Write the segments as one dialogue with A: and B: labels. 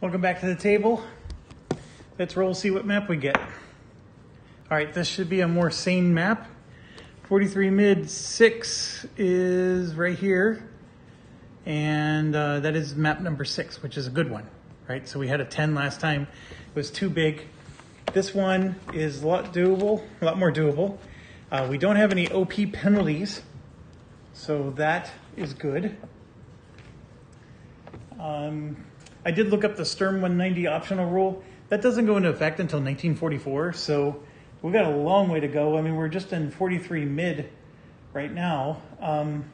A: Welcome back to the table. Let's roll, see what map we get. All right, this should be a more sane map. 43 mid 6 is right here. And that is map number 6, which is a good one, right? So we had a 10 last time. It was too big. This one is a lot more doable. We don't have any OP penalties, so that is good. I did look up the Sturm 190 optional rule. That doesn't go into effect until 1944, so we've got a long way to go. I mean, we're just in 43 mid right now. And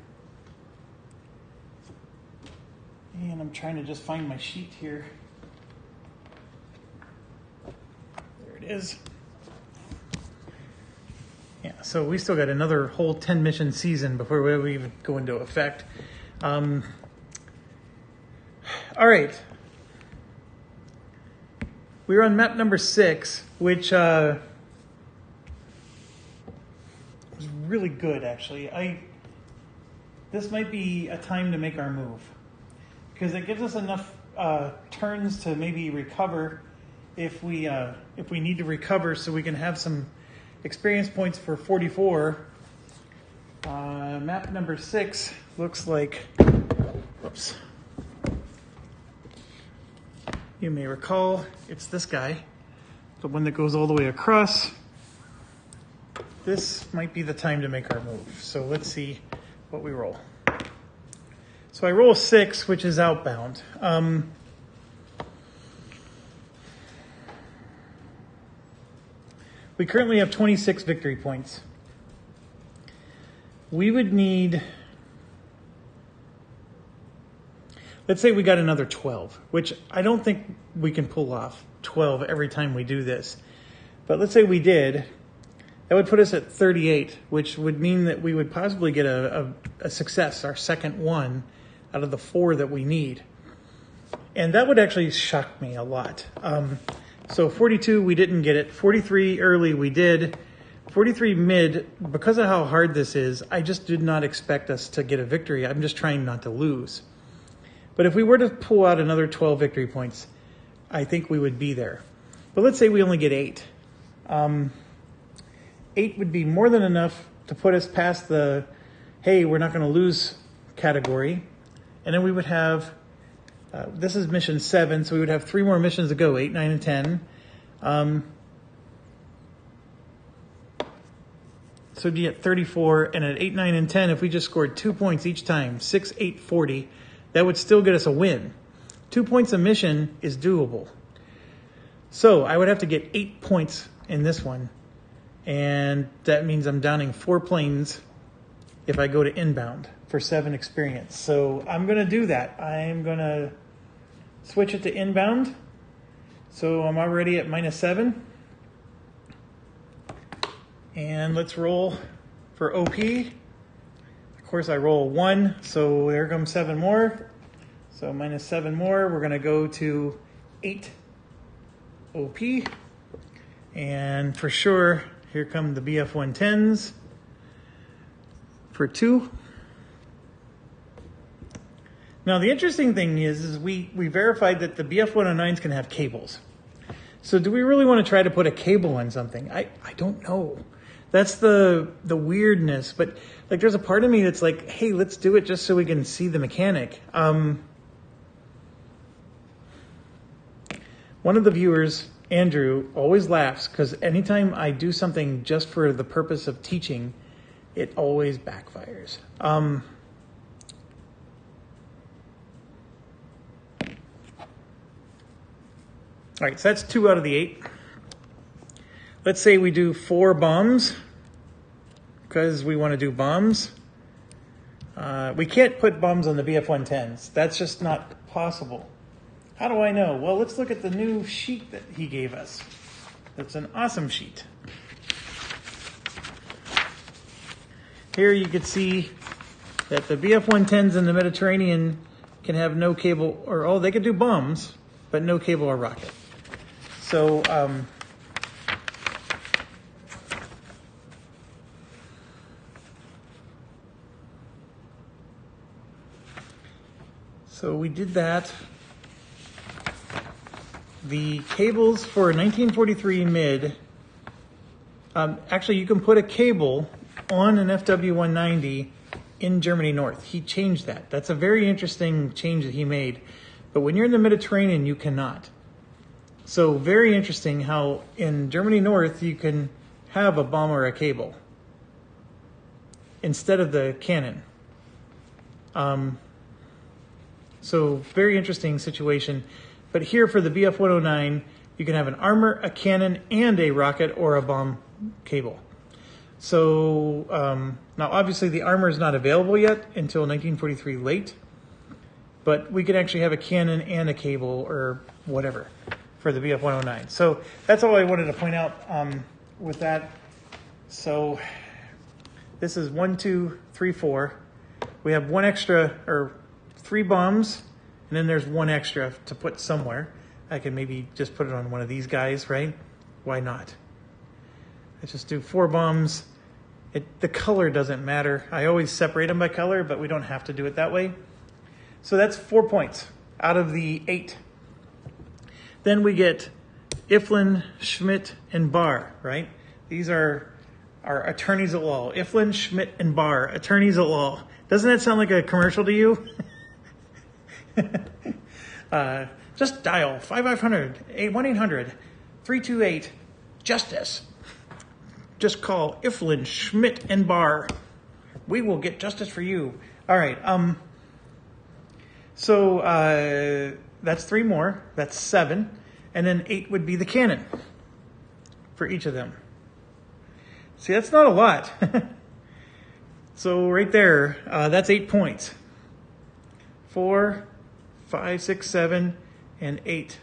A: I'm trying to just find my sheet here. There it is. Yeah, so we still got another whole 10 mission season before we even go into effect. All right. We're on map number 6, which was really good, actually. This might be a time to make our move, because it gives us enough turns to maybe recover if we need to recover, so we can have some experience points for 44. Map number 6 looks like, whoops. You may recall, it's this guy, the one that goes all the way across. This might be the time to make our move. So let's see what we roll. So I roll 6, which is outbound. We currently have 26 victory points. We would need, let's say we got another 12, which I don't think we can pull off 12 every time we do this. But let's say we did. That would put us at 38, which would mean that we would possibly get a success, our second one, out of the 4 that we need. And that would actually shock me a lot. So 42, we didn't get it. 43 early, we did. 43 mid, because of how hard this is, I just did not expect us to get a victory. I'm just trying not to lose. But if we were to pull out another 12 victory points, I think we would be there. But let's say we only get 8. 8 would be more than enough to put us past the, hey, we're not going to lose category. And then we would have, this is mission 7, so we would have 3 more missions to go, 8, 9, and 10. So you get 34, and at 8, 9, and 10, if we just scored 2 points each time, 6, 8, 40, that would still get us a win. 2 points a mission is doable. So I would have to get 8 points in this one. And that means I'm downing 4 planes if I go to inbound for 7 experience. So I'm going to do that. I'm going to switch it to inbound. So I'm already at -7. And let's roll for OP. Of course, I roll 1, so there comes 7 more. So -7 more. We're going to go to 8 OP. And for sure, here come the BF-110s for 2. Now, the interesting thing is we verified that the BF-109s can have cables. So do we really want to try to put a cable on something? I don't know. That's the weirdness. But like, there's a part of me that's like, hey, let's do it just so we can see the mechanic. One of the viewers, Andrew, always laughs because anytime I do something just for the purpose of teaching, it always backfires. All right, so that's 2 out of the 8. Let's say we do 4 bombs because we want to do bombs. We can't put bombs on the BF-110s. That's just not possible. How do I know? Well, let's look at the new sheet that he gave us. That's an awesome sheet. Here you can see that the BF-110s in the Mediterranean can have no cable, or they could do bombs, but no cable or rocket. So, so we did that. The cables for 1943 mid, actually you can put a cable on an FW190 in Germany North. He changed that. That's a very interesting change that he made. But when you're in the Mediterranean, you cannot. So very interesting how in Germany North you can have a bomb or a cable instead of the cannon. So very interesting situation. But here for the BF-109, you can have an armor, a cannon, and a rocket or a bomb cable. So now obviously the armor is not available yet until 1943 late, but we can actually have a cannon and a cable or whatever for the BF-109. So that's all I wanted to point out with that. So this is 1, 2, 3, 4. We have one extra, or 3 bombs, and then there's one extra to put somewhere. I can maybe just put it on one of these guys, right? Why not? Let's just do 4 bombs. The color doesn't matter. I always separate them by color, but we don't have to do it that way. So that's 4 points out of the 8. Then we get Iflin, Schmidt, and Barr, right? These are our attorneys at law. Iflin, Schmidt, and Barr, attorneys at law. Doesn't that sound like a commercial to you? Just dial 1-800-328-JUSTICE. Just call Iflin, Schmidt, and Barr. We will get justice for you. All right. So that's 3 more. That's 7. And then 8 would be the cannon for each of them. See, that's not a lot. So right there, that's 8 points. 4, 5, 6, 7, and 8.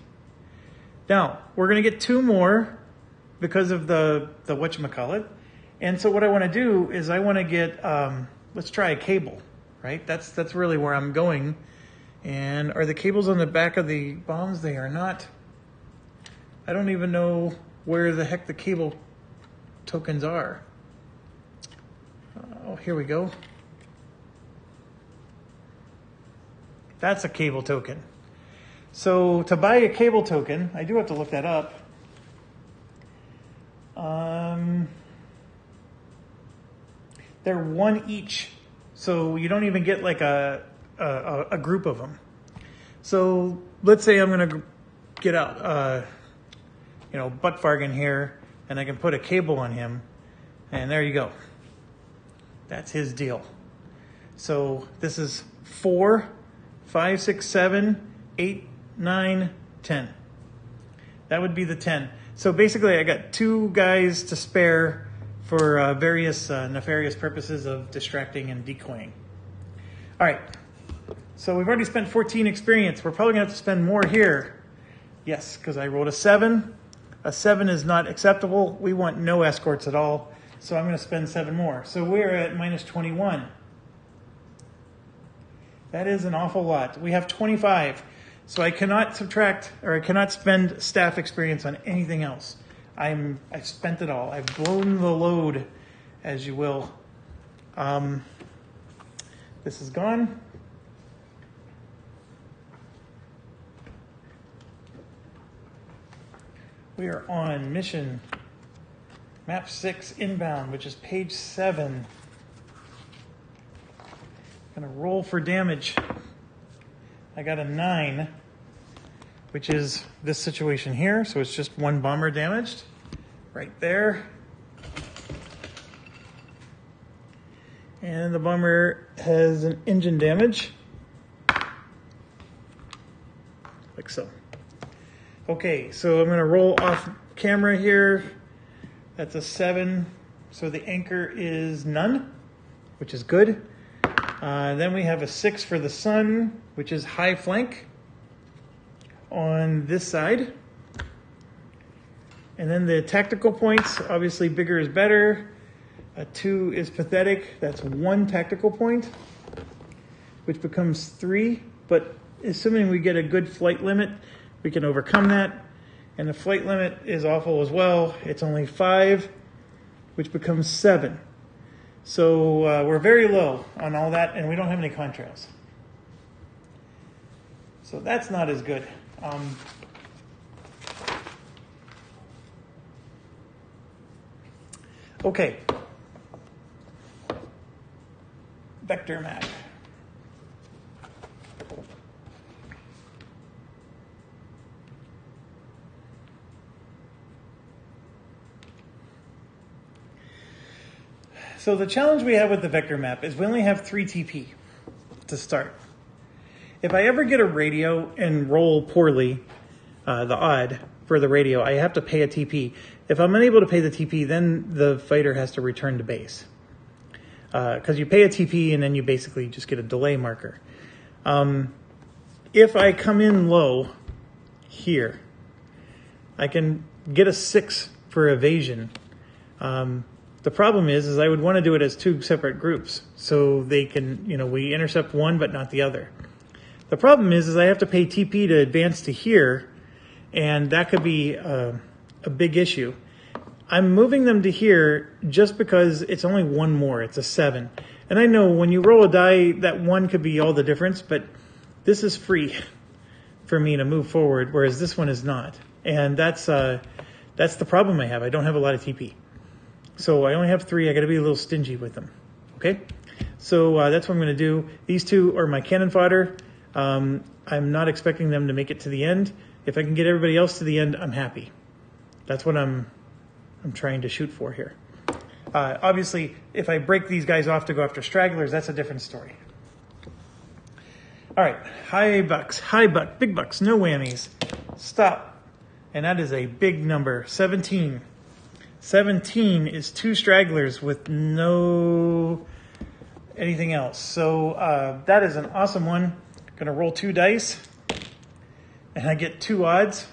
A: Now, we're going to get 2 more because of the whatchamacallit. And so what I want to do is I want to get, let's try a cable, right? That's really where I'm going. And are the cables on the back of the bombs? They are not. I don't even know where the heck the cable tokens are. Oh, here we go. That's a cable token. So to buy a cable token, I do have to look that up. They're 1 each. So you don't even get like a group of them. So let's say I'm going to get out, Buttfargen here, and I can put a cable on him, and there you go. That's his deal. So this is 4, 5, 6, 7, 8, 9, 10. That would be the 10. So basically I got 2 guys to spare for various nefarious purposes of distracting and decoying. All right. So we've already spent 14 experience. We're probably going to have to spend more here. Yes, because I rolled a 7. A 7 is not acceptable. We want no escorts at all. So I'm going to spend 7 more. So we're at minus 21. That is an awful lot. We have 25. So I cannot subtract, or I cannot spend staff experience on anything else. I've spent it all. I've blown the load, as you will. This is gone. We are on mission map 6 inbound, which is page 7. Gonna roll for damage. I got a 9, which is this situation here. So it's just 1 bomber damaged right there. And the bomber has an engine damage, like so. Okay, so I'm going to roll off camera here. That's a 7. So the anchor is none, which is good. Then we have a 6 for the sun, which is high flank on this side. And then the tactical points, obviously bigger is better. A 2 is pathetic. That's 1 tactical point, which becomes 3. But assuming we get a good flight limit, we can overcome that. And the flight limit is awful as well. It's only 5, which becomes 7. So we're very low on all that, and we don't have any contrails. So that's not as good. Okay. Vector map. So the challenge we have with the vector map is we only have 3 TP to start. If I ever get a radio and roll poorly, the odd for the radio, I have to pay a TP. If I'm unable to pay the TP, then the fighter has to return to base. Because you pay a TP and then you basically just get a delay marker. If I come in low here, I can get a 6 for evasion. The problem is I would want to do it as 2 separate groups so they can, we intercept one but not the other. The problem is I have to pay TP to advance to here, and that could be a big issue. I'm moving them to here just because it's only one more. It's a 7. And I know when you roll a die, that 1 could be all the difference, but this is free for me to move forward, whereas this one is not. And that's the problem I have. I don't have a lot of TP. So I only have 3. I got to be a little stingy with them. Okay? So that's what I'm going to do. These 2 are my cannon fodder. I'm not expecting them to make it to the end. If I can get everybody else to the end, I'm happy. That's what I'm trying to shoot for here. Obviously, if I break these guys off to go after stragglers, that's a different story. All right, high buck, big bucks, no whammies. Stop. And that is a big number, 17. 17 is 2 stragglers with no anything else. So that is an awesome one. Gonna roll 2 dice, and I get 2 odds.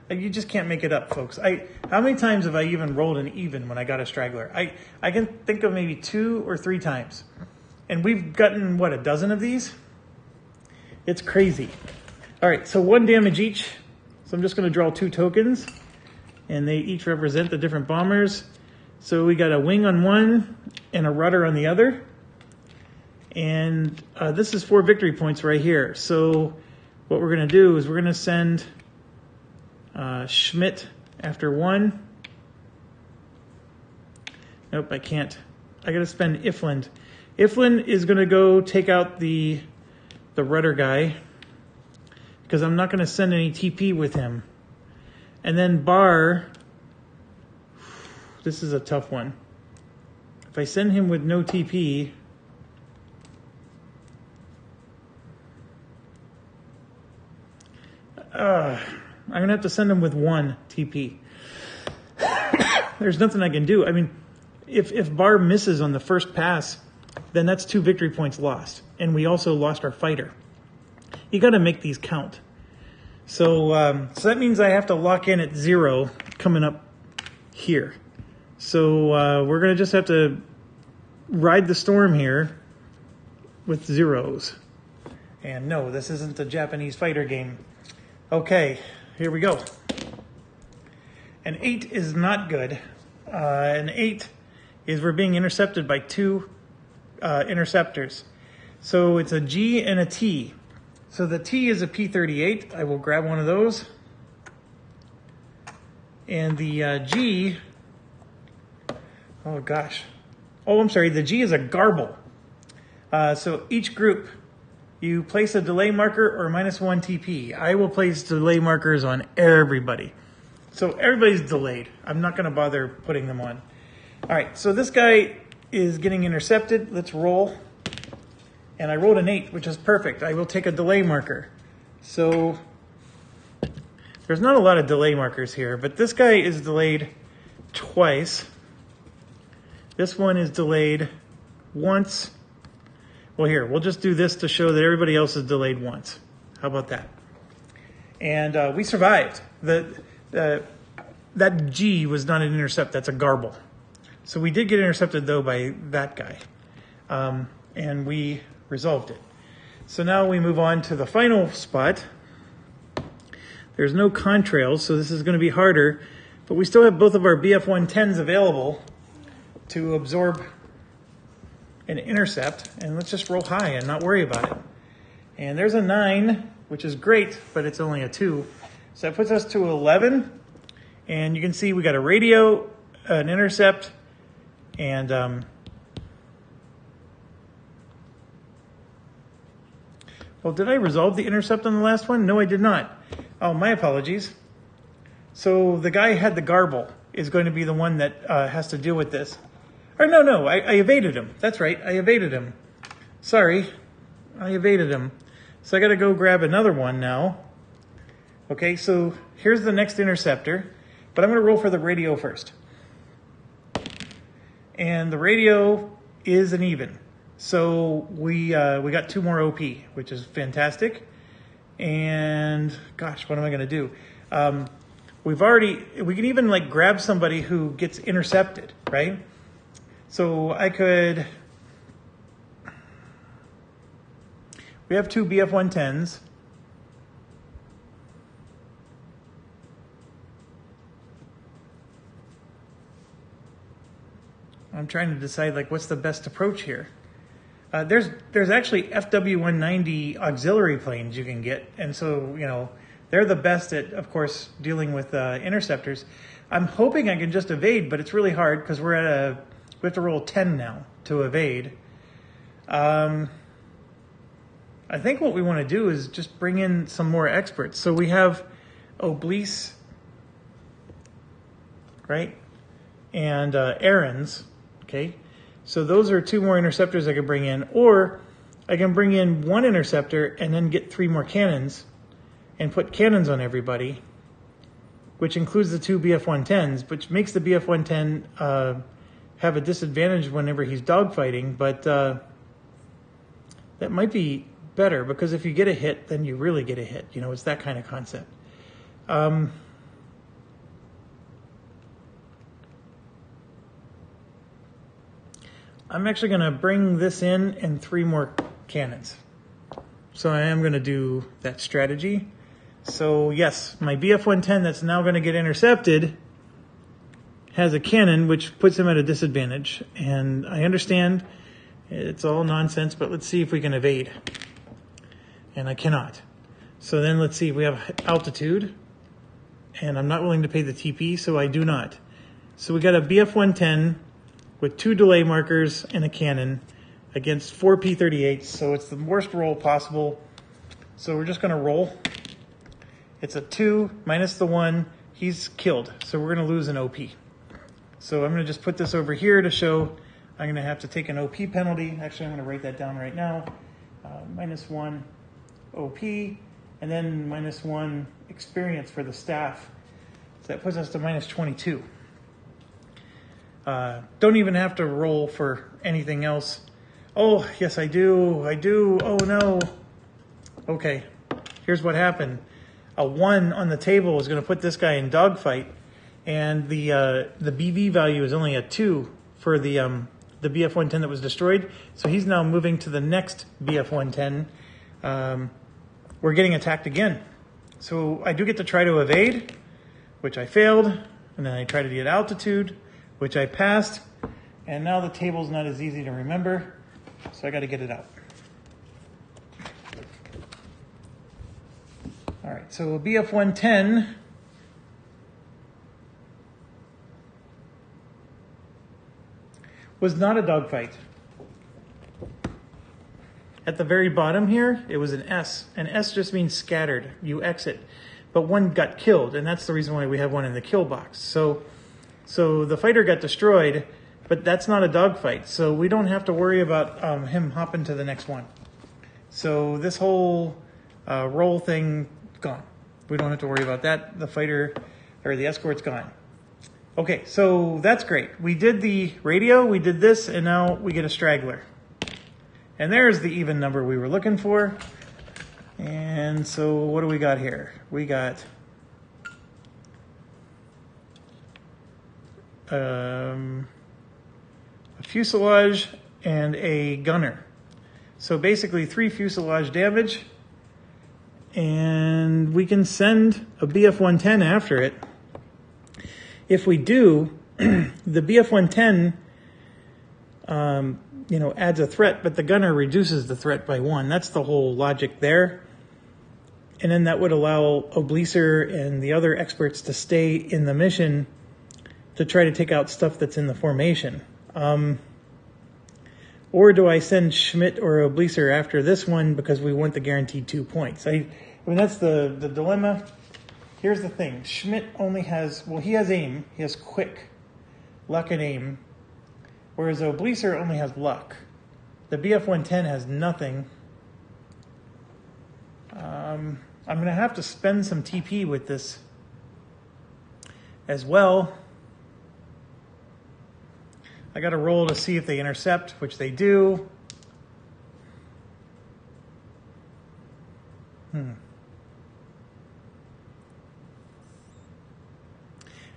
A: You just can't make it up, folks. How many times have I even rolled an even when I got a straggler? I can think of maybe 2 or 3 times. And we've gotten, what, a dozen of these? It's crazy. All right, so 1 damage each. So I'm just going to draw 2 tokens, and they each represent the different bombers. So we got a wing on one and a rudder on the other. And this is 4 victory points right here. So what we're going to do is we're going to send Schmidt after 1. Nope, I can't. I got to spend Ifland. Ifland is going to go take out the rudder guy because I'm not going to send any TP with him. And then Bar, this is a tough one. If I send him with no TP, I'm going to have to send him with 1 TP. There's nothing I can do. I mean, if Bar misses on the first pass, then that's 2 victory points lost. And we also lost our fighter. You got to make these count. So that means I have to lock in at 0 coming up here. So we're going to just have to ride the storm here with zeros. And no, this isn't a Japanese fighter game. Okay, here we go. An 8 is not good. An 8 is we're being intercepted by 2 interceptors. So it's a G and a T. So the T is a P38. I will grab one of those. And the G, oh gosh. Oh, I'm sorry, the G is a garble. So each group, you place a delay marker or -1 TP. I will place delay markers on everybody. So everybody's delayed. I'm not going to bother putting them on. All right, so this guy is getting intercepted. Let's roll. And I rolled an 8, which is perfect. I will take a delay marker. So there's not a lot of delay markers here, but this guy is delayed twice. This one is delayed once. Well, here, we'll just do this to show that everybody else is delayed once. How about that? And we survived. That G was not an intercept. That's a garble. So we did get intercepted, though, by that guy. And we resolved it. So now we move on to the final spot. There's no contrails, so this is going to be harder. But we still have both of our BF-110s available to absorb an intercept. And let's just roll high and not worry about it. And there's a 9, which is great, but it's only a 2. So that puts us to 11. And you can see we got a radio, an intercept, and well, did I resolve the intercept on the last one? No, I did not. Oh, my apologies. So the guy who had the garble is going to be the one that has to deal with this. Or no, I evaded him. That's right, I evaded him. Sorry, I evaded him. So I got to go grab another one now. Okay, so here's the next interceptor, but I'm going to roll for the radio first. And the radio is an even. So we got 2 more OP, which is fantastic. And gosh, what am I going to do? We can even like grab somebody who gets intercepted, right? So I could, we have 2 BF-110s. I'm trying to decide like what's the best approach here. There's actually FW-190 auxiliary planes you can get, and so they're the best at, of course, dealing with interceptors. I'm hoping I can just evade, but it's really hard because we have to roll 10 now to evade. I think what we want to do is just bring in some more experts. So we have Oblice, right, and Aaron's. Okay. So those are 2 more interceptors I can bring in, or I can bring in 1 interceptor and then get 3 more cannons and put cannons on everybody, which includes the 2 BF-110s, which makes the BF-110 have a disadvantage whenever he's dogfighting, but that might be better because if you get a hit, then you really get a hit. It's that kind of concept. I'm actually going to bring this in and 3 more cannons. So I am going to do that strategy. So yes, my BF-110 that's now going to get intercepted has a cannon, which puts him at a disadvantage. And I understand it's all nonsense, but let's see if we can evade. And I cannot. So then let's see, we have altitude. And I'm not willing to pay the TP, so I do not. So we got a BF-110 with 2 delay markers and a cannon against 4 P-38s, so it's the worst roll possible. So we're just going to roll. It's a 2 minus the 1. He's killed, so we're going to lose an OP. So I'm going to just put this over here to show I'm going to have to take an OP penalty. Actually, I'm going to write that down right now. Minus 1 OP, and then minus 1 experience for the staff. So that puts us to minus 22. Don't even have to roll for anything else. Oh, yes, I do. Oh, no. Okay, here's what happened. A 1 on the table is going to put this guy in dogfight, and the BV value is only a 2 for the BF-110 that was destroyed. So he's now moving to the next BF-110. We're getting attacked again. So I do get to try to evade, which I failed, and then I try to get altitude, which I passed, and now the table's not as easy to remember, so I got to get it out. All right, so BF-110 was not a dogfight. At the very bottom here, it was an S, and S just means scattered. You exit, but 1 got killed, and that's the reason why we have 1 in the kill box. So the fighter got destroyed, but that's not a dogfight. So we don't have to worry about him hopping to the next one. So this whole roll thing, gone. We don't have to worry about that. The fighter, or the escort's gone. Okay, so that's great. We did the radio, we did this, and now we get a straggler. And there's the even number we were looking for. And so what do we got here? We got a fuselage and a gunner. So basically 3 fuselage damage, and we can send a BF-110 after it. If we do, the BF-110 adds a threat, but the gunner reduces the threat by 1. That's the whole logic there. And then that would allow Oblicer and the other experts to stay in the mission to try to take out stuff that's in the formation. Or do I send Schmidt or Obleser after this one because we want the guaranteed 2 points? I mean, that's the dilemma. Here's the thing. Schmidt only has, well, he has aim. He has quick, luck, and aim. Whereas Obleser only has luck. The BF-110 has nothing. I'm going to have to spend some TP with this as well. I got to roll to see if they intercept, which they do.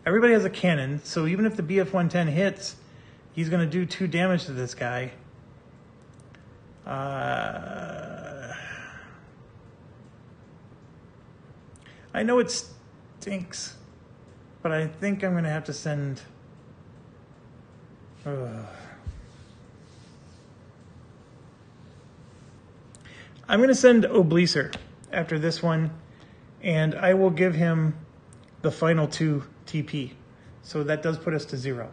A: Everybody has a cannon, so even if the BF-110 hits, he's going to do 2 damage to this guy. I know it stinks, but I think I'm going to have to send... I'm going to send Obleser after this one, and I will give him the final 2 TP. So that does put us to 0.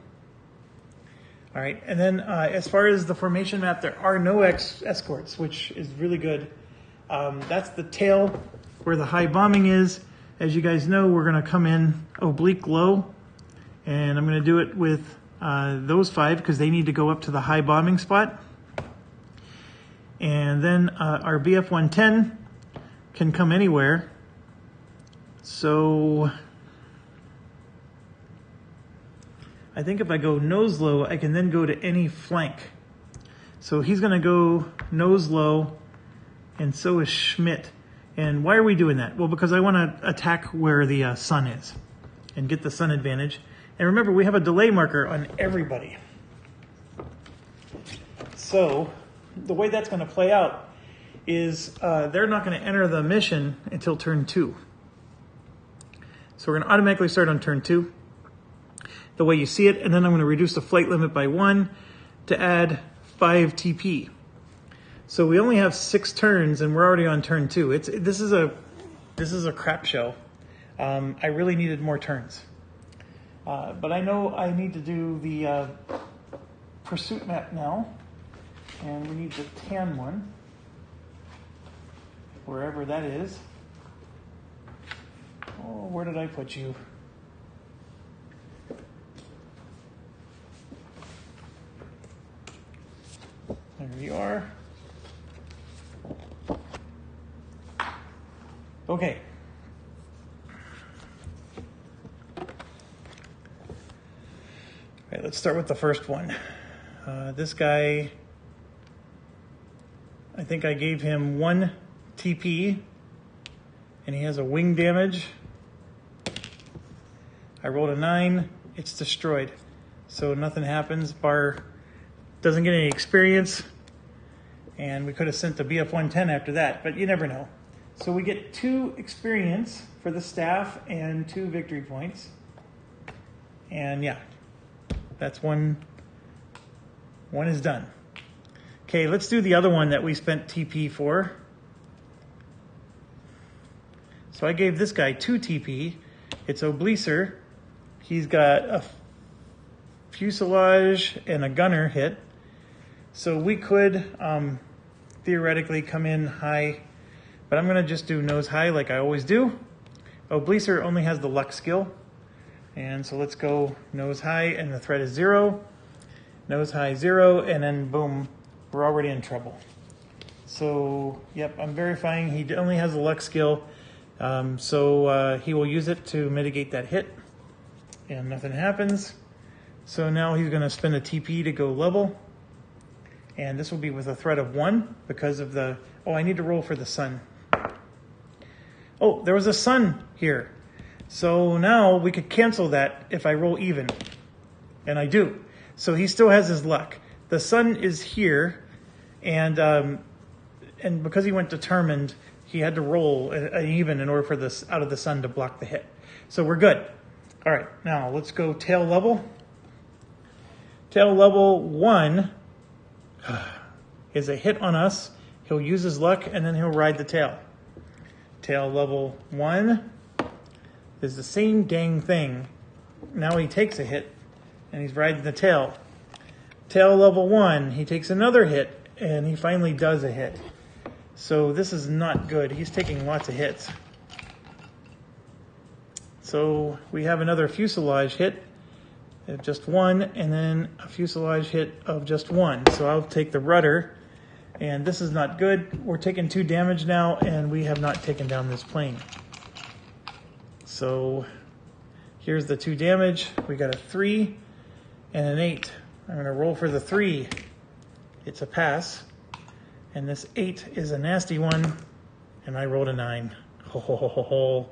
A: All right, and then as far as the formation map, there are no escorts, which is really good. That's the tail where the high bombing is. As you guys know, we're going to come in oblique low, and I'm going to do it with those 5 because they need to go up to the high bombing spot. And then our BF-110 can come anywhere. So I think if I go nose low, I can then go to any flank. So he's going to go nose low, and so is Schmidt. And why are we doing that? Well, because I want to attack where the sun is and get the sun advantage. And remember, we have a delay marker on everybody. So the way that's going to play out is they're not going to enter the mission until turn 2. So we're going to automatically start on turn 2, the way you see it, and then I'm going to reduce the flight limit by 1 to add 5 TP. So we only have 6 turns, and we're already on turn 2. This is a crap show. I really needed more turns. But I know I need to do the pursuit map now, and we need the tan one, wherever that is. Oh, where did I put you? There you are. Okay. All right, let's start with the first one. This guy, I think I gave him 1 TP, and he has a wing damage. I rolled a 9, it's destroyed. So nothing happens, Bar doesn't get any experience, and we could have sent the BF-110 after that, but you never know. So we get 2 experience for the staff and 2 victory points. And yeah, that's one is done. Okay, let's do the other one that we spent TP for. So I gave this guy 2 TP. It's Obleser. He's got a fuselage and a gunner hit. So we could theoretically come in high, but I'm going to just do nose high like I always do. Obleser only has the luck skill. And so let's go nose high, and the threat is 0. Nose high 0, and then boom, we're already in trouble. So, yep, I'm verifying he only has a luck skill. So he will use it to mitigate that hit, and nothing happens. So now he's going to spend a TP to go level. And this will be with a threat of 1 because of the... Oh, I need to roll for the sun. Oh, there was a sun here. So now we could cancel that if I roll even. And I do. So he still has his luck. The sun is here. And because he went determined, he had to roll an even in order for this out of the sun to block the hit. So we're good. All right, now let's go tail level. Tail level 1 is a hit on us. He'll use his luck, and then he'll ride the tail. Tail level 1 is the same dang thing. Now he takes a hit, and he's riding the tail. Tail level 1, he takes another hit, and he finally does a hit. So this is not good. He's taking lots of hits. So we have another fuselage hit of just 1, and then a fuselage hit of just 1. So I'll take the rudder, and this is not good. We're taking 2 damage now, and we have not taken down this plane. So here's the 2 damage. We got a 3 and an 8. I'm going to roll for the 3. It's a pass. And this 8 is a nasty one, and I rolled a 9. Ho, ho, ho, ho, ho.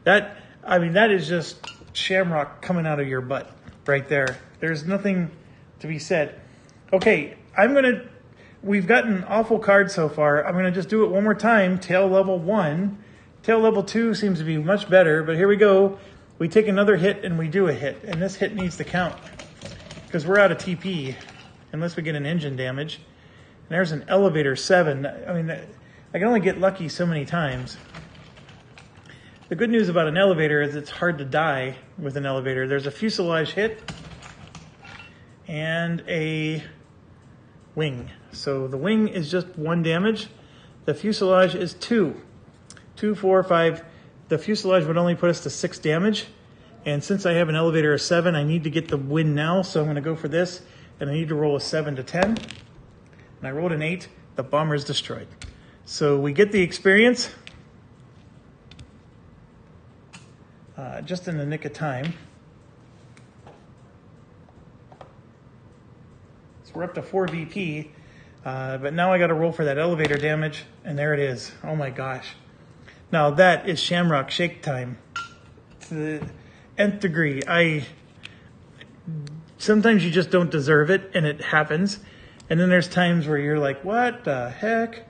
A: That is just shamrock coming out of your butt right there. There's nothing to be said. Okay, we've gotten awful cards so far. I'm gonna just do it one more time. Tail level 1. Tail level 2 seems to be much better, but here we go. We take another hit and we do a hit, and this hit needs to count because we're out of TP unless we get an engine damage. And there's an elevator 7. I mean, I can only get lucky so many times. The good news about an elevator is it's hard to die with an elevator. There's a fuselage hit and a wing. So the wing is just 1 damage. The fuselage is 2. 2, 4, 5. The fuselage would only put us to 6 damage. And since I have an elevator of 7, I need to get the win now. So I'm going to go for this. And I need to roll a 7 to 10. And I rolled an 8. The bomber is destroyed. So we get the experience just in the nick of time. So we're up to 4 VP. But now I got to roll for that elevator damage. And there it is. Oh my gosh. Now that is Shamrock Shake time. To the nth degree. Sometimes you just don't deserve it, and it happens. And then there's times where you're like, what the heck?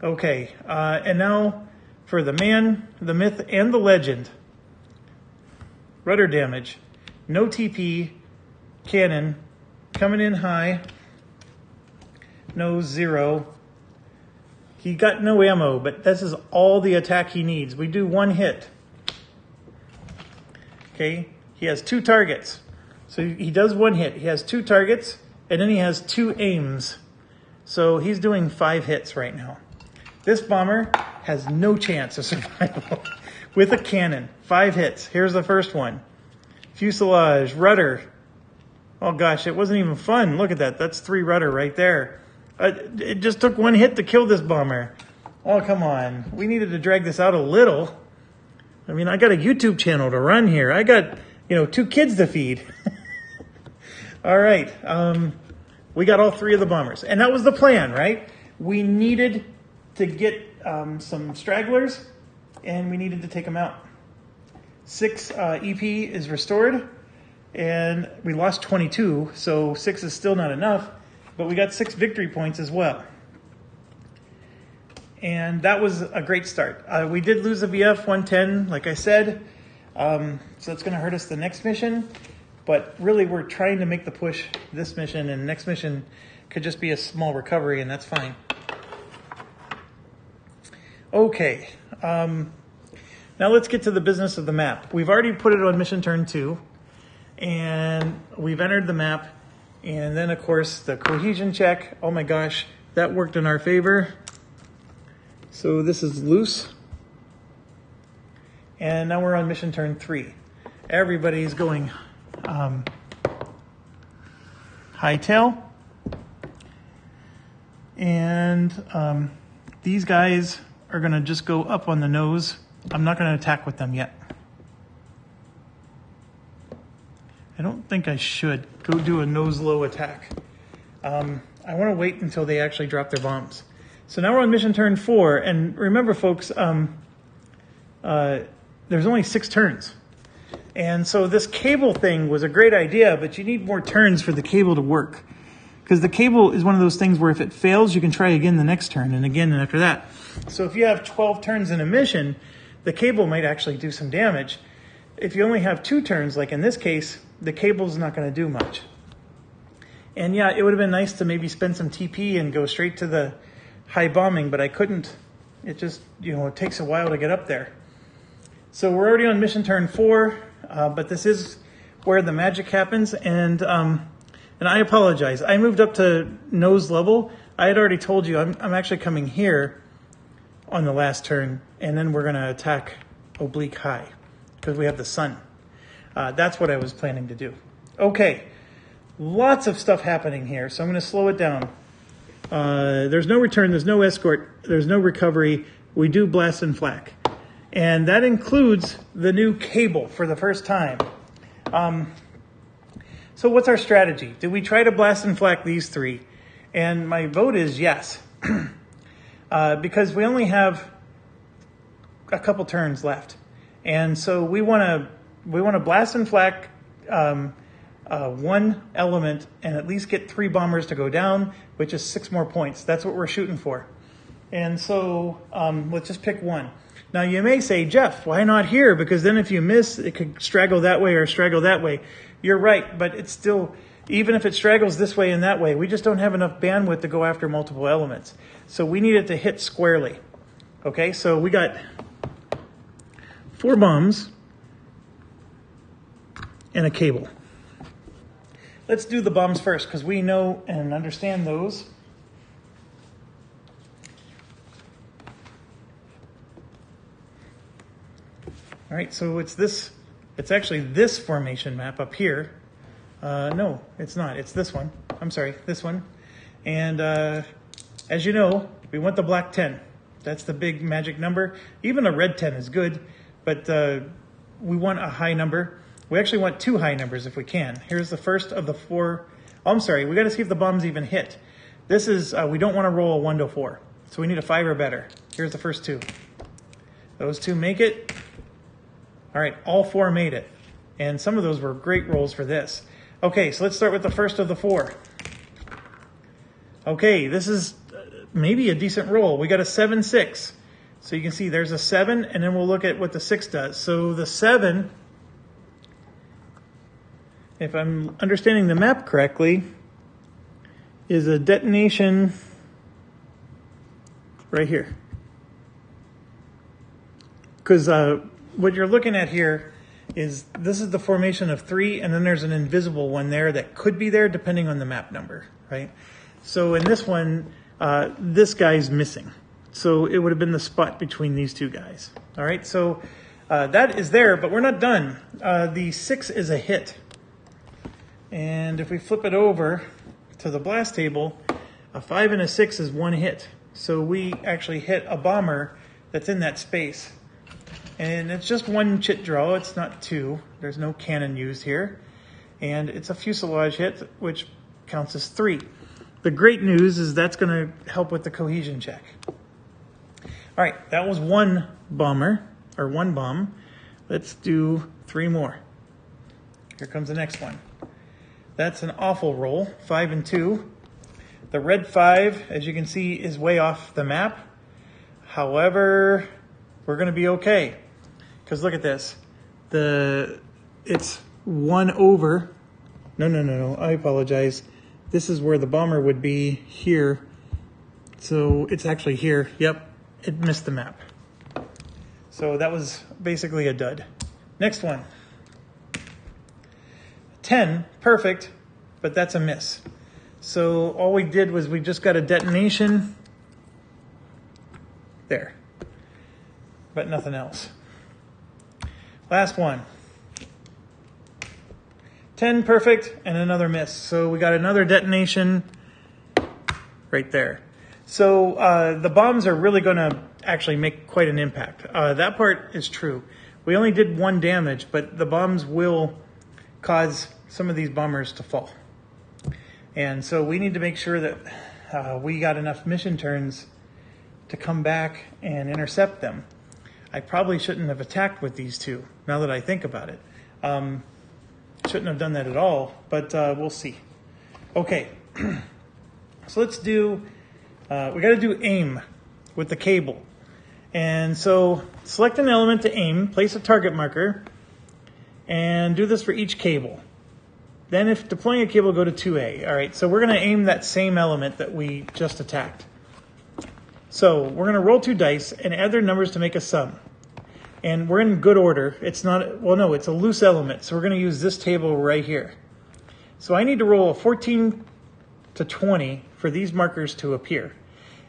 A: Okay, and now for the man, the myth, and the legend. Rudder damage. No TP. Cannon. Coming in high. No 0. He got no ammo, but this is all the attack he needs. We do 1 hit. Okay, he has 2 targets. So he does 1 hit. He has 2 targets, and then he has 2 aims. So he's doing 5 hits right now. This bomber has no chance of survival with a cannon. 5 hits. Here's the first one. Fuselage, rudder. Oh gosh, it wasn't even fun. Look at that. That's 3 rudder right there. It just took 1 hit to kill this bomber. Oh, come on. We needed to drag this out a little. I mean, I got a YouTube channel to run here. I got, 2 kids to feed. All right. We got all 3 of the bombers. And that was the plan, right? We needed to get some stragglers, and we needed to take them out. 6 EP is restored, and we lost 22, so 6 is still not enough. But we got 6 victory points as well. And that was a great start. We did lose a VF 110, like I said. So it's going to hurt us the next mission. But really, we're trying to make the push this mission. And next mission could just be a small recovery, and that's fine. Okay. Now let's get to the business of the map. We've already put it on mission turn 2. And we've entered the map. And then, of course, the cohesion check. Oh my gosh, that worked in our favor. So this is loose. And now we're on mission turn 3. Everybody's going hightail. And these guys are going to just go up on the nose. I'm not going to attack with them yet. I don't think I should go do a nose-low attack. I want to wait until they actually drop their bombs. So now we're on mission turn 4, and remember, folks, there's only 6 turns. And so this cable thing was a great idea, but you need more turns for the cable to work. Because the cable is one of those things where if it fails, you can try again the next turn, and again and after that. So if you have 12 turns in a mission, the cable might actually do some damage. If you only have 2 turns, like in this case, the cable's not going to do much. And yeah, it would have been nice to maybe spend some TP and go straight to the high bombing, but I couldn't. It just, it takes a while to get up there. So we're already on mission turn 4, but this is where the magic happens, and I apologize. I moved up to nose level. I had already told you I'm actually coming here on the last turn, and then we're going to attack oblique high because we have the sun. That's what I was planning to do. Okay, lots of stuff happening here, so I'm going to slow it down. There's no return, there's no escort, there's no recovery. We do blast and flak. And that includes the new cable for the first time. So what's our strategy? Do we try to blast and flak these three? And my vote is yes. Because we only have a couple turns left. And so we want to blast and flak one element and at least get 3 bombers to go down, which is 6 more points. That's what we're shooting for. And so let's just pick one. Now you may say, Jeff, why not here? Because then if you miss, it could straggle that way or straggle that way. You're right, but it's still, even if it straggles this way and that way, we just don't have enough bandwidth to go after multiple elements. So we need it to hit squarely. Okay, so we got 4 bombs and a cable. Let's do the bombs first because we know and understand those. All right, so it's actually this formation map up here. No, it's not. It's this one. I'm sorry, this one. And as you know, we want the black 10. That's the big magic number. Even a red 10 is good, but we want a high number. We actually want 2 high numbers if we can. Here's the first of the 4. Oh, I'm sorry, we got to see if the bombs even hit. This is, we don't want to roll a 1 to 4. So we need a 5 or better. Here's the first 2. Those 2 make it. All right, all 4 made it. And some of those were great rolls for this. Okay, so let's start with the first of the 4. Okay, this is maybe a decent roll. We got a 7, 6. So you can see there's a 7, and then we'll look at what the 6 does. So the 7, if I'm understanding the map correctly, is a detonation right here. Because what you're looking at here is this is the formation of 3, and then there's an invisible one there that could be there depending on the map number, right? So in this one, this guy's missing. So it would have been the spot between these 2 guys. All right, so that is there, but we're not done. The 6 is a hit. And if we flip it over to the blast table, a 5 and a 6 is 1 hit. So we actually hit a bomber that's in that space. And it's just 1 chit draw, it's not 2. There's no cannon used here. And it's a fuselage hit, which counts as 3. The great news is that's going to help with the cohesion check. All right, that was 1 bomber, or 1 bomb. Let's do 3 more. Here comes the next one. That's an awful roll, 5 and 2. The red 5, as you can see, is way off the map. However, we're going to be okay. Because look at this. It's 1 over. No, I apologize. This is where the bomber would be here. So it's actually here. Yep, it missed the map. So that was basically a dud. Next one. 10, perfect, but that's a miss. So all we did was we just got a detonation there, but nothing else. Last one. 10, perfect, and another miss. So we got another detonation right there. So the bombs are really going to actually make quite an impact. That part is true. We only did 1 damage, but the bombs will cause some of these bombers to fall. And so we need to make sure that we got enough mission turns to come back and intercept them. I probably shouldn't have attacked with these 2, now that I think about it. Shouldn't have done that at all, but we'll see. Okay, so let's do, we got to do aim with the cable. And so select an element to aim, place a target marker, and do this for each cable. Then if deploying a cable, go to 2A. All right, so we're going to aim that same element that we just attacked. So we're going to roll 2 dice and add their numbers to make a sum. And we're in good order. It's not, well, no, it's a loose element. So we're going to use this table right here. So I need to roll a 14 to 20 for these markers to appear.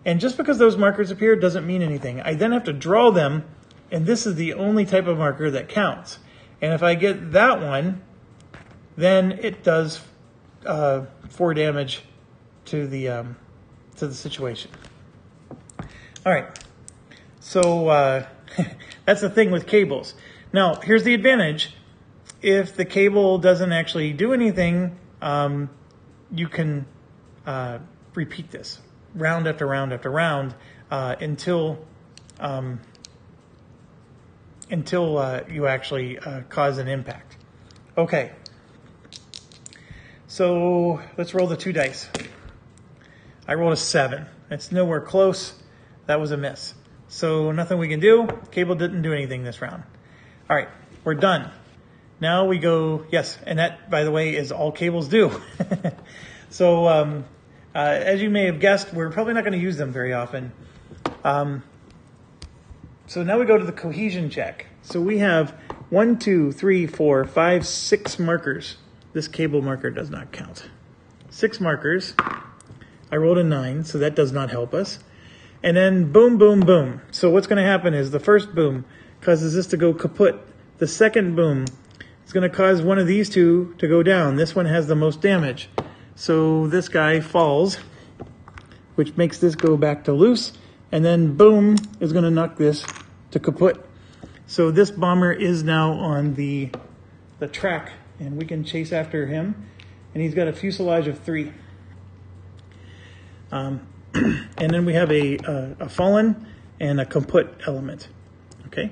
A: And just because those markers appear doesn't mean anything. I then have to draw them, and this is the only type of marker that counts. And if I get that one, then it does 4 damage to the situation. All right, so that's the thing with cables. Now, here's the advantage. If the cable doesn't actually do anything, you can repeat this round after round after round until you actually cause an impact. Okay, so let's roll the 2 dice. I rolled a 7. It's nowhere close. That was a miss. So nothing we can do. Cable didn't do anything this round. All right, we're done. Now we go, yes, and that, by the way, is all cables do. So as you may have guessed, we're probably not going to use them very often. So now we go to the cohesion check. So we have 1, 2, 3, 4, 5, 6 markers. This cable marker does not count. 6 markers. I rolled a 9, so that does not help us. And then boom, boom, boom. So what's going to happen is the first boom causes this to go kaput. The second boom is going to cause one of these two to go down. This one has the most damage. So this guy falls, which makes this go back to loose. And then boom is going to knock this to kaput. So this bomber is now on the track, and we can chase after him. And he's got a fuselage of 3. And then we have a fallen and a kaput element. Okay,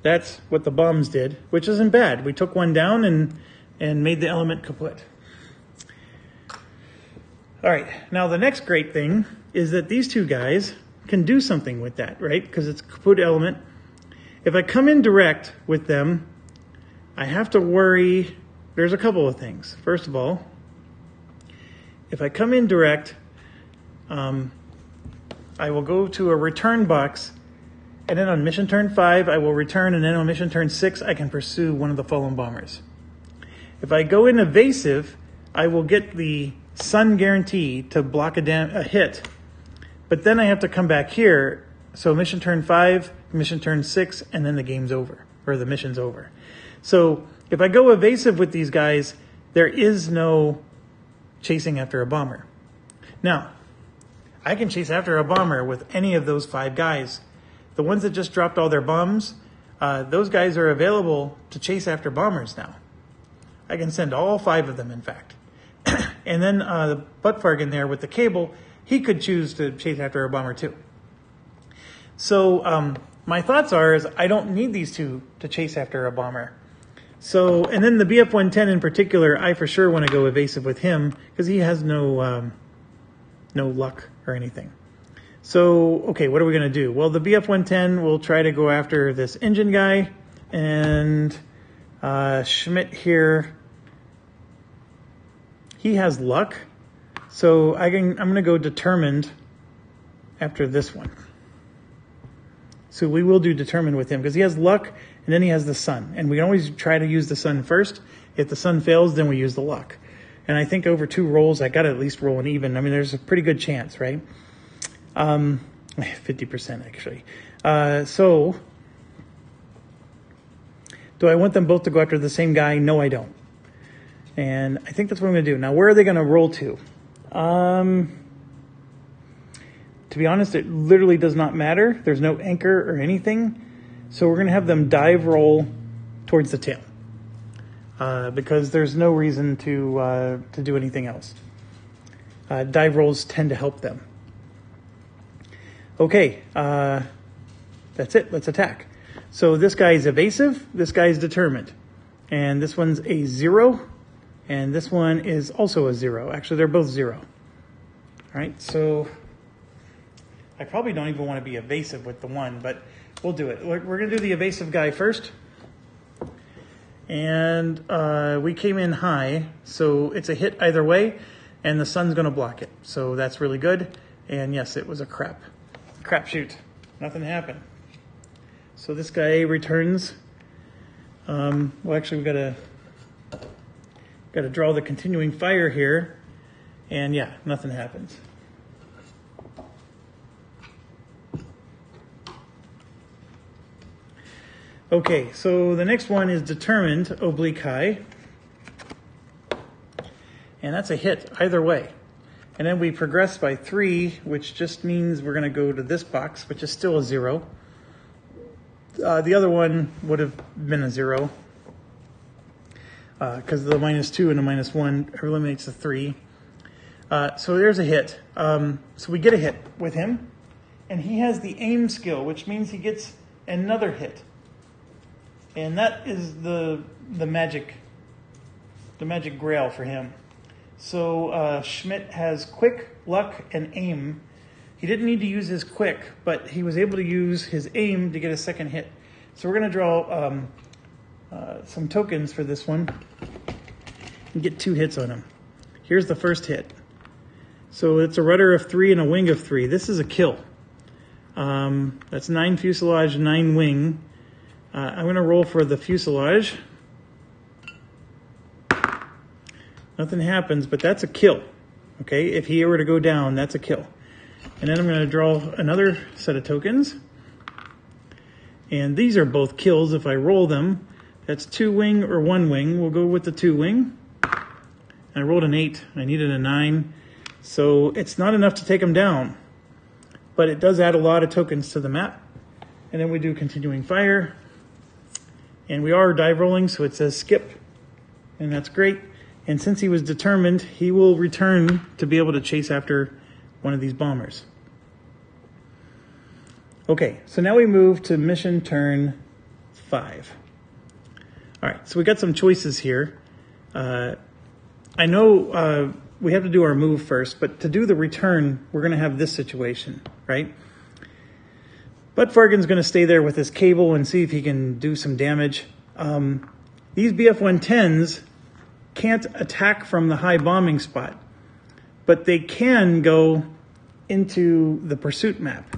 A: that's what the bombs did, which isn't bad. We took one down and made the element kaput. All right, now the next great thing is that these 2 guys can do something with that, right? Because it's a kaput element. If I come in direct with them, I have to worry. There's a couple of things. First of all, if I come in direct, I will go to a return box, and then on mission turn 5, I will return, and then on mission turn 6, I can pursue one of the fallen bombers. If I go in evasive, I will get the sun guarantee to block a hit, but then I have to come back here. So mission turn 5, mission turn 6, and then the game's over, or the mission's over. So if I go evasive with these guys, there is no chasing after a bomber. Now, I can chase after a bomber with any of those 5 guys. The ones that just dropped all their bombs, those guys are available to chase after bombers now. I can send all 5 of them, in fact. And then the Buttfarg in there with the cable, he could choose to chase after a bomber too. So my thoughts are is I don't need these 2 to chase after a bomber. So, and then the BF-110 in particular, I for sure want to go evasive with him because he has no luck or anything. So, okay, what are we going to do? Well, the BF-110 will try to go after this engine guy, and Schmidt here, he has luck. So I'm going to go determined after this one. So we will do determined with him because he has luck, and then he has the sun. And we can always try to use the sun first. If the sun fails, then we use the luck. And I think over 2 rolls, I got to at least roll an even. I mean, there's a pretty good chance, right? 50% actually. So do I want them both to go after the same guy? No, I don't. And I think that's what I'm going to do. Now, where are they going to roll to? To be honest, it literally does not matter. There's no anchor or anything. So we're going to have them dive roll towards the tail. Because there's no reason to do anything else. Dive rolls tend to help them. Okay, that's it. Let's attack. So this guy is evasive. This guy is determined. And this one's a 0. And this one is also a 0. Actually, they're both 0. All right, so I probably don't even want to be evasive with the one, but we'll do it. We're going to do the evasive guy first. And we came in high, so it's a hit either way, and the sun's going to block it. So that's really good. And yes, it was a crapshoot. Nothing happened. So this guy returns. Well, actually, we got to draw the continuing fire here, and yeah, nothing happens. Okay, so the next one is determined oblique high, and that's a hit either way. And then we progress by 3, which just means we're going to go to this box, which is still a 0. The other one would have been a 0, because the -2 and the -1 eliminates the 3. So there's a hit. So we get a hit with him, and he has the aim skill, which means he gets another hit. And that is the magic grail for him. So Schmidt has quick, luck, and aim. He didn't need to use his quick, but he was able to use his aim to get a second hit. So we're going to draw some tokens for this one and get 2 hits on him. Here's the first hit. So it's a rudder of 3 and a wing of 3. This is a kill. That's 9 fuselage, 9 wing. I'm going to roll for the fuselage. Nothing happens, but that's a kill. Okay, if he were to go down, that's a kill. And then I'm going to draw another set of tokens. And these are both kills if I roll them. That's 2 wing or 1 wing. We'll go with the 2 wing. I rolled an 8. I needed a 9. So it's not enough to take him down. But it does add a lot of tokens to the map. And then we do continuing fire. And we are dive rolling, so it says skip. And that's great. And since he was determined, he will return to be able to chase after one of these bombers. Okay, so now we move to mission turn 5. All right, so we got some choices here. I know we have to do our move first, but to do the return, we're going to have this situation, right? Buttfargen's going to stay there with his cable and see if he can do some damage. These BF-110s can't attack from the high bombing spot, but they can go into the pursuit map.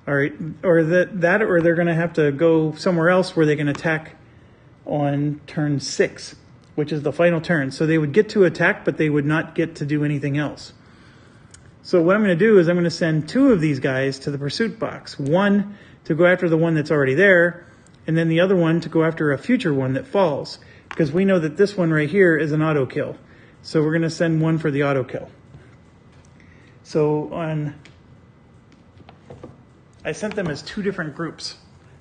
A: All right, or that or they're going to have to go somewhere else where they can attack on turn 6, which is the final turn. So they would get to attack, but they would not get to do anything else. So what I'm going to do is I'm going to send 2 of these guys to the pursuit box. One to go after the one that's already there, and then the other one to go after a future one that falls. Because we know that this one right here is an auto kill. So we're going to send one for the auto kill. So I sent them as 2 different groups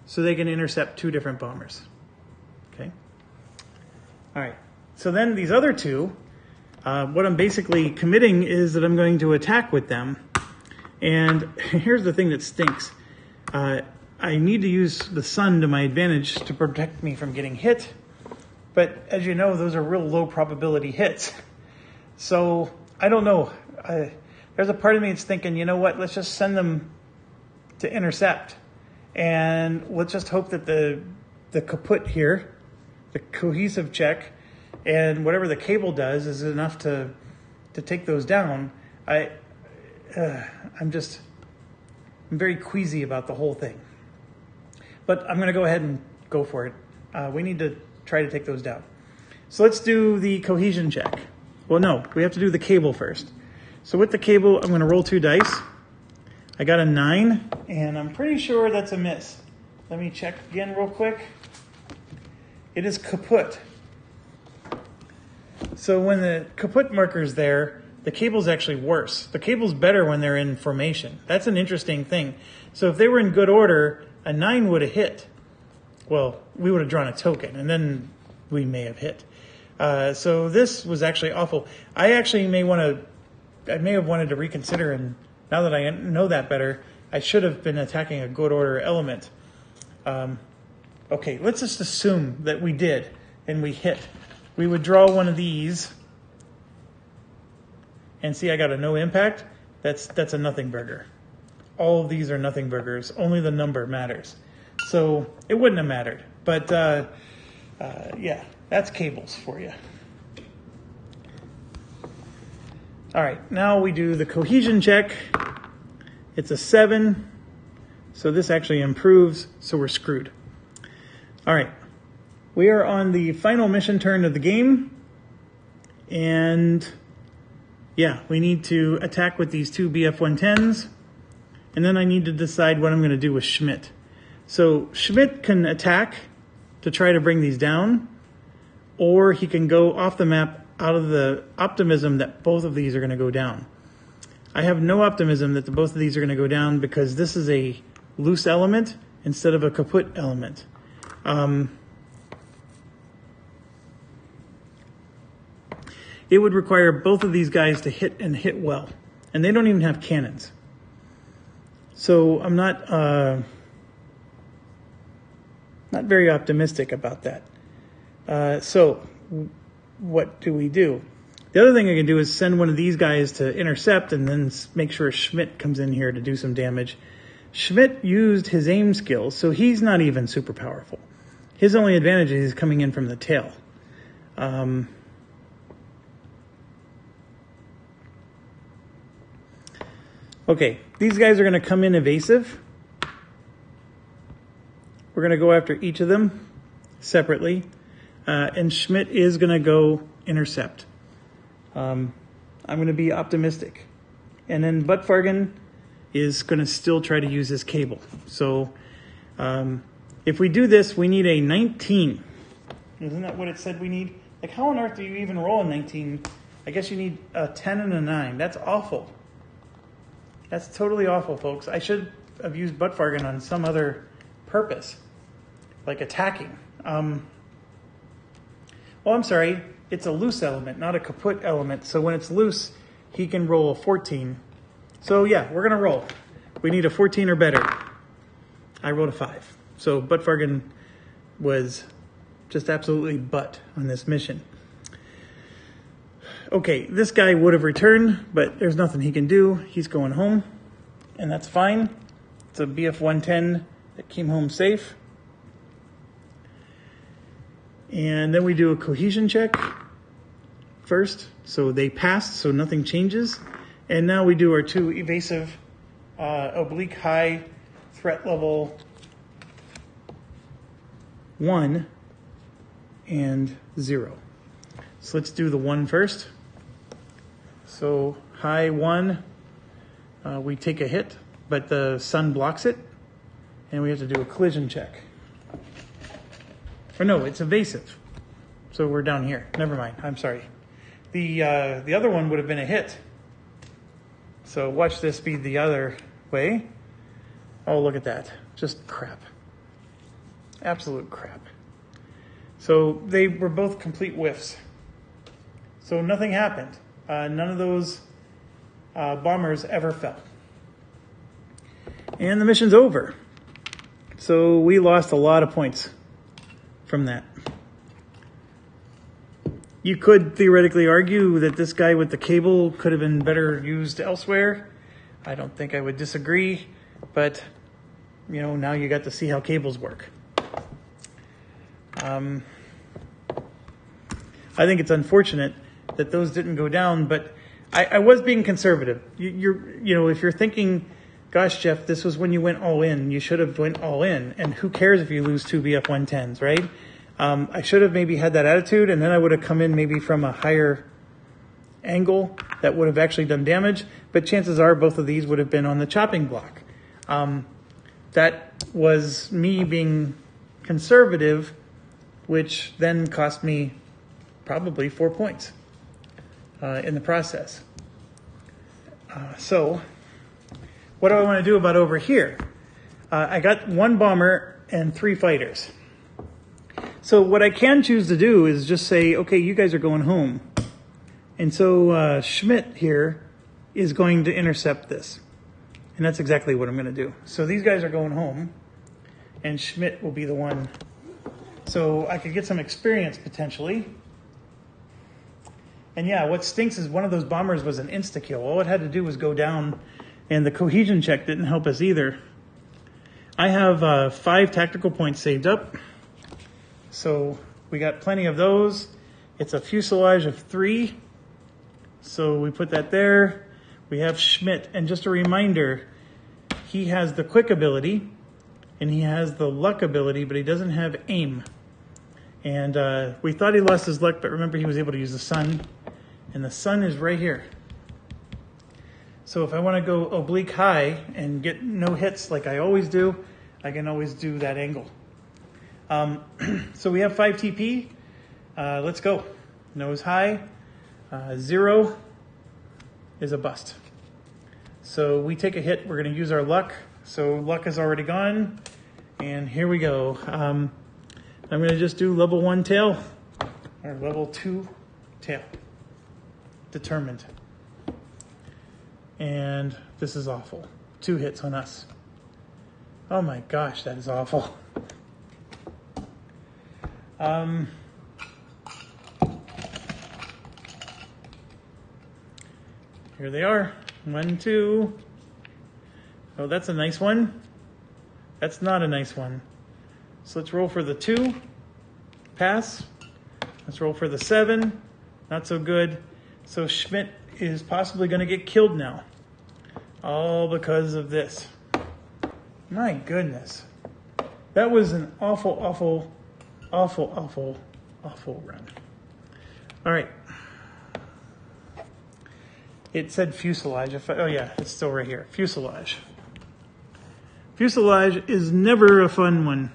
A: so they can intercept 2 different bombers. Okay. All right. So then these other 2, what I'm basically committing is that I'm going to attack with them. And here's the thing that stinks. I need to use the sun to my advantage to protect me from getting hit. But as you know, those are real low probability hits. So I don't know. There's a part of me that's thinking, you know what, let's just send them to intercept. And let's just hope that the kaput here, the cohesive check, and whatever the cable does is enough to take those down. I'm very queasy about the whole thing. But I'm going to go ahead and go for it. We need to try to take those down. So let's do the cohesion check. Well, no, we have to do the cable first. So with the cable, I'm going to roll 2 dice. I got a 9, and I'm pretty sure that's a miss. Let me check again real quick. It is kaput. So when the kaput marker's there, the cable's actually worse. The cable's better when they're in formation. That's an interesting thing. So if they were in good order, a 9 would have hit. Well, we would have drawn a token, and then we may have hit. So this was actually awful. I may have wanted to reconsider, and now that I know that better, I should have been attacking a good order element. Okay, let's just assume that we did, and we hit. We would draw one of these, and see I got a no impact. That's a nothing burger. All of these are nothing burgers. Only the number matters. So it wouldn't have mattered. But yeah, that's cables for you. All right, now we do the cohesion check. It's a 7. So this actually improves, so we're screwed. All right. We are on the final mission turn of the game. And yeah, we need to attack with these two BF-110s. And then I need to decide what I'm going to do with Schmidt. So Schmidt can attack to try to bring these down, or he can go off the map out of the optimism that both of these are going to go down. I have no optimism that both of these are going to go down because this is a loose element instead of a kaput element. It would require both of these guys to hit and hit well, and they don't even have cannons. So I'm not very optimistic about that. So what do we do? The other thing I can do is send one of these guys to intercept and then make sure Schmidt comes in here to do some damage. Schmidt used his aim skills, so he's not even super powerful. His only advantage is he's coming in from the tail. Okay, these guys are going to come in evasive. We're going to go after each of them separately. And Schmidt is going to go intercept. I'm going to be optimistic. And then Buttfargen is going to still try to use his cable. So if we do this, we need a 19. Isn't that what it said we need? Like, how on earth do you even roll a 19? I guess you need a 10 and a 9. That's awful. That's totally awful, folks. I should have used Buttfargen on some other purpose, like attacking. Well, I'm sorry. It's a loose element, not a kaput element. So when it's loose, he can roll a 14. So yeah, we're going to roll. We need a 14 or better. I rolled a 5. So Buttfargen was just absolutely butt on this mission. Okay, this guy would have returned, but there's nothing he can do. He's going home, and that's fine. It's a BF-110 that came home safe. And then we do a cohesion check first. So they passed, so nothing changes. And now we do our two evasive oblique high threat level 1 and 0. So let's do the 1 first. So high 1, we take a hit, but the sun blocks it, and we have to do a collision check. Or no, it's evasive. So we're down here. Never mind. I'm sorry. The other one would have been a hit. So watch this be the other way. Oh, look at that. Just crap. Absolute crap. So they were both complete whiffs. So nothing happened. None of those bombers ever fell. And the mission's over. So we lost a lot of points from that. You could theoretically argue that this guy with the cable could have been better used elsewhere. I don't think I would disagree, but you know, now you got to see how cables work. I think it's unfortunate that those didn't go down, but I was being conservative. You know, if you're thinking, gosh, Jeff, this was when you went all in, you should have went all in, and who cares if you lose two BF-110s, right? I should have maybe had that attitude, and then I would have come in maybe from a higher angle that would have actually done damage, but chances are both of these would have been on the chopping block. That was me being conservative, which then cost me probably 4 points in the process. So what do I want to do about over here? I got 1 bomber and 3 fighters. So what I can choose to do is just say, okay, you guys are going home. And so Schmidt here is going to intercept this. And that's exactly what I'm going to do. So these guys are going home, and Schmidt will be the one. So I could get some experience potentially. And yeah, what stinks is one of those bombers was an insta-kill. All it had to do was go down, and the cohesion check didn't help us either. I have 5 tactical points saved up. So we got plenty of those. It's a fuselage of 3. So we put that there. We have Schmidt. And just a reminder, he has the quick ability, and he has the luck ability, but he doesn't have aim. And we thought he lost his luck, but remember he was able to use the sun, and the sun is right here. So if I want to go oblique high and get no hits like I always do, I can always do that angle. So we have 5 TP. Let's go. Nose high. 0 is a bust. So we take a hit. We're going to use our luck. So luck is already gone. And here we go. I'm going to just do level 1 tail or level 2 tail. Determined. And this is awful. 2 hits on us. Oh my gosh, that is awful. Here they are. 1, 2. Oh, that's a nice one. That's not a nice one. So let's roll for the 2. Pass. Let's roll for the 7. Not so good. So Schmidt is possibly going to get killed now. All because of this. My goodness. That was an awful run. All right. It said fuselage. Oh yeah, it's still right here. Fuselage. Fuselage is never a fun one.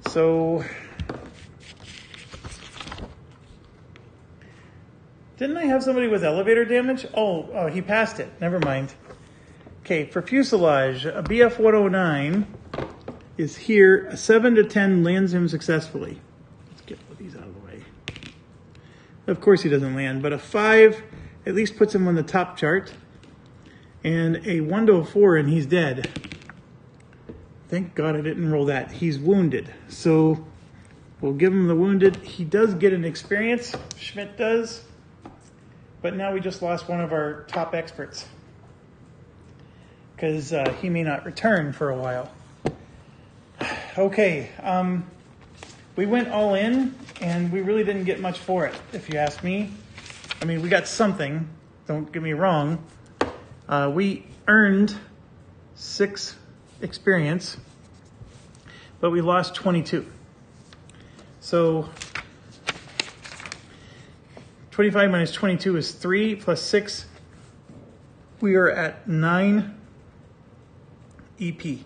A: So, didn't I have somebody with elevator damage? Oh, he passed it. Never mind. Okay, for fuselage, a BF 109 is here. A 7 to 10 lands him successfully. Let's get all these out of the way. Of course he doesn't land, but a 5 at least puts him on the top chart. And a 1 to a 4 and he's dead. Thank God I didn't roll that. He's wounded. So we'll give him the wounded. He does get an experience. Schmidt does. But now we just lost one of our top experts. Because he may not return for a while. Okay. We went all in, and we really didn't get much for it, if you ask me. I mean, we got something. Don't get me wrong. We earned 6 experience, but we lost 22. So 25 minus 22 is 3 plus 6. We are at 9 EP.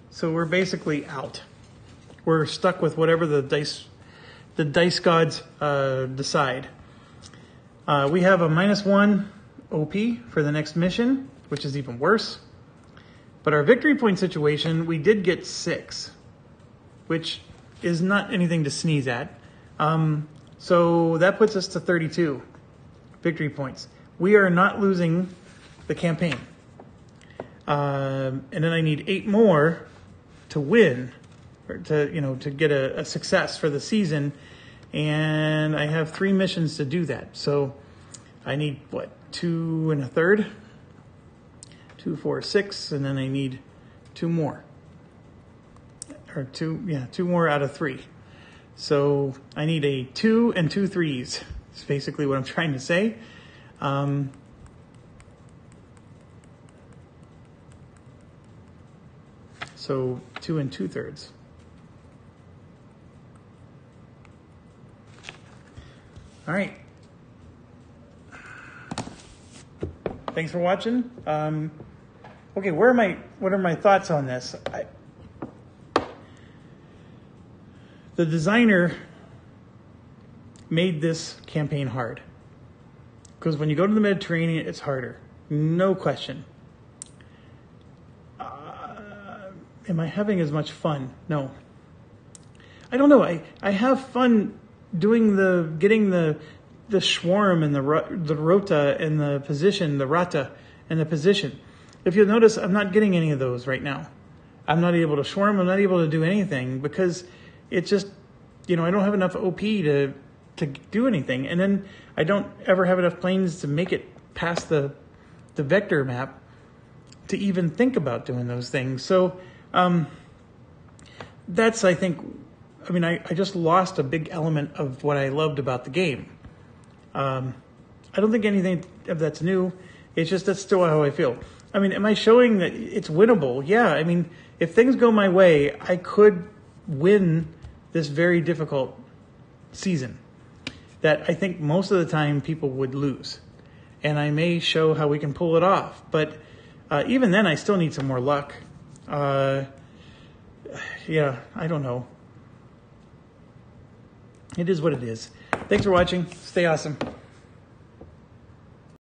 A: So we're basically out. We're stuck with whatever the dice gods decide. We have a -1 OP for the next mission, which is even worse. But our victory point situation, we did get 6, which is not anything to sneeze at. So that puts us to 32 victory points. We are not losing the campaign. And then I need 8 more to win, or to get a success for the season. And I have 3 missions to do that. So I need, 2 1/3? 2, 4, 6, and then I need 2 more. Or 2 more out of 3. So I need a 2 and 2 3s. That's basically what I'm trying to say. So 2 2/3. All right. Thanks for watching. Okay, what are my thoughts on this? The designer made this campaign hard. Because when you go to the Mediterranean, it's harder. No question. Am I having as much fun? No. I don't know. I have fun doing getting the swarm and the rota and the position, the rata and the position. If you'll notice, I'm not getting any of those right now. I'm not able to swarm. I'm not able to do anything because it's just, I don't have enough OP to do anything. And then I don't ever have enough planes to make it past the vector map to even think about doing those things. So that's, I think, I just lost a big element of what I loved about the game. I don't think anything of that's new. It's just that's still how I feel. Am I showing that it's winnable? Yeah. if things go my way, I could win this very difficult season that I think most of the time people would lose. And I may show how we can pull it off. But even then, I still need some more luck. Yeah, I don't know. It is what it is. Thanks for watching. Stay awesome.